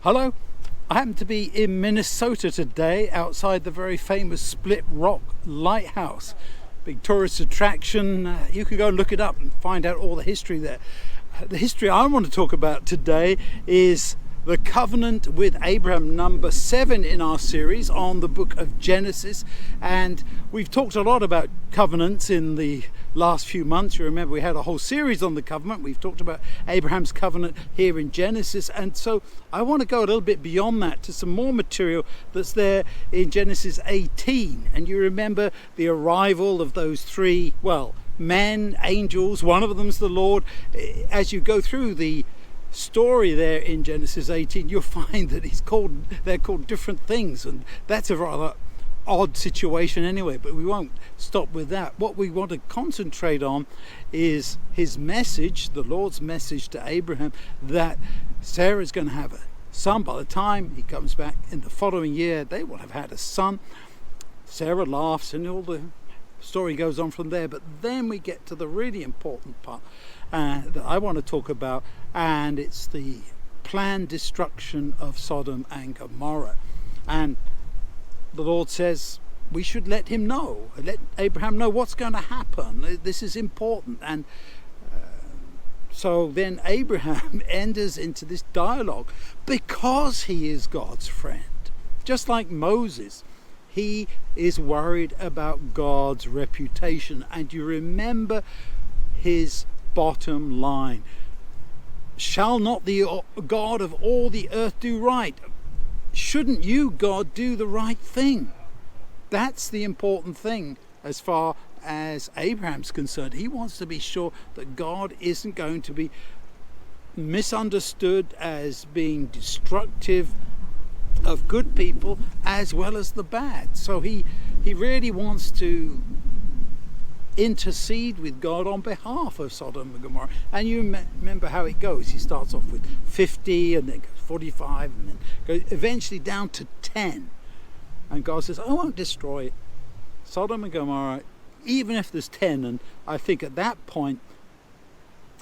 Hello, I happen to be in Minnesota today outside the very famous Split Rock Lighthouse. Big tourist attraction. You can go and look it up and find out all the history there. The history I want to talk about today is the covenant with Abraham, number 7 in our series on the book of Genesis. And we've talked a lot about covenants in the last few months. You remember we had a whole series on the covenant. We've talked about Abraham's covenant here in Genesis. And so I want to go a little bit beyond that to some more material that's there in Genesis 18. And you remember the arrival of those three, men, angels. One of them's the Lord. As you go through the story there in Genesis 18, you'll find that they're called different things, and that's a rather odd situation anyway, but we won't stop with that. What we want to concentrate on is his message, the Lord's message to Abraham, that Sarah's going to have a son. By the time he comes back in the following year, they will have had a son. Sarah laughs and all the story goes on from there, but then we get to the really important part that I want to talk about, and it's the planned destruction of Sodom and Gomorrah. And the Lord says we should let Abraham know what's going to happen. This is important. And so then Abraham enters into this dialogue because he is God's friend. Just like Moses, he is worried about God's reputation. And you remember his bottom line: shall not the God of all the earth do right? Shouldn't you, God, do the right thing? That's the important thing as far as Abraham's concerned. He wants to be sure that God isn't going to be misunderstood as being destructive of good people as well as the bad. So he really wants to intercede with God on behalf of Sodom and Gomorrah. And you remember how it goes. He starts off with 50 and then goes 45 and then goes eventually down to 10. And God says, I won't destroy Sodom and Gomorrah even if there's 10. And I think at that point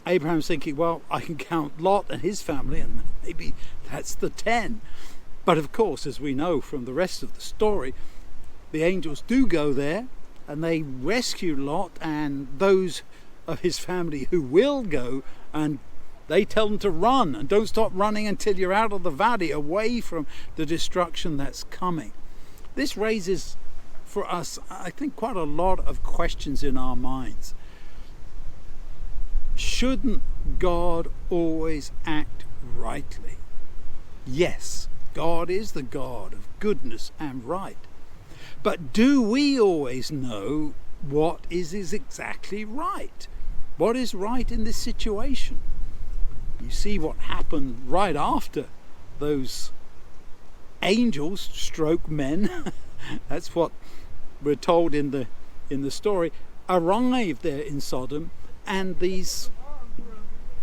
Abraham's thinking, well, I can count Lot and his family and maybe that's the 10. But of course, as we know from the rest of the story, the angels do go there and they rescue Lot and those of his family who will go, and they tell them to run and don't stop running until you're out of the valley, away from the destruction that's coming. This raises for us, I think, quite a lot of questions in our minds. Shouldn't God always act rightly? Yes, God is the God of goodness and right. But do we always know what is exactly right? What is right in this situation? You see what happened right after those angels stroke men. That's what we're told in the story. Arrived there in Sodom, and these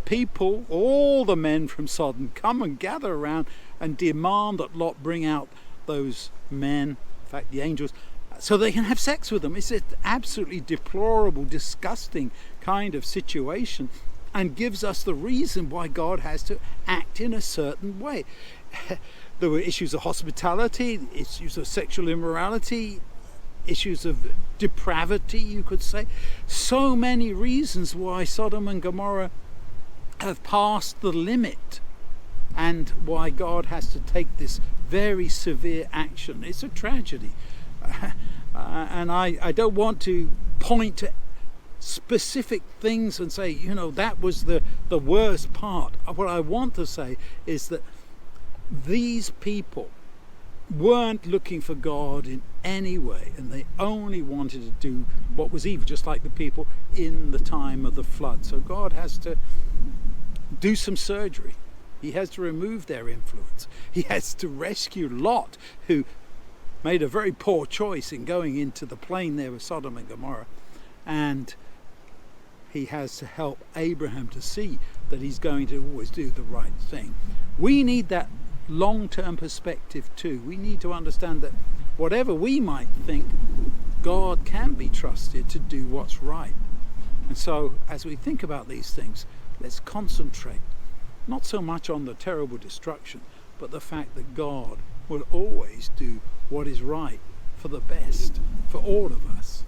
people, all the men from Sodom, come and gather around and demand that Lot bring out those men, in fact the angels, so they can have sex with them. It's an absolutely deplorable, disgusting kind of situation, and gives us the reason why God has to act in a certain way. There were issues of hospitality, issues of sexual immorality, issues of depravity, you could say. So many reasons why Sodom and Gomorrah have passed the limit, and why God has to take this very severe action. It's a tragedy. And I don't want to point to specific things and say, that was the worst part. What I want to say is that these people weren't looking for God in any way, and they only wanted to do what was evil, just like the people in the time of the flood. So God has to do some surgery. He has to remove their influence. He has to rescue Lot, who made a very poor choice in going into the plain there with Sodom and Gomorrah. And he has to help Abraham to see that he's going to always do the right thing. We need that long-term perspective too. We need to understand that whatever we might think, God can be trusted to do what's right. And so as we think about these things, let's concentrate not so much on the terrible destruction, but the fact that God will always do what is right for the best for all of us.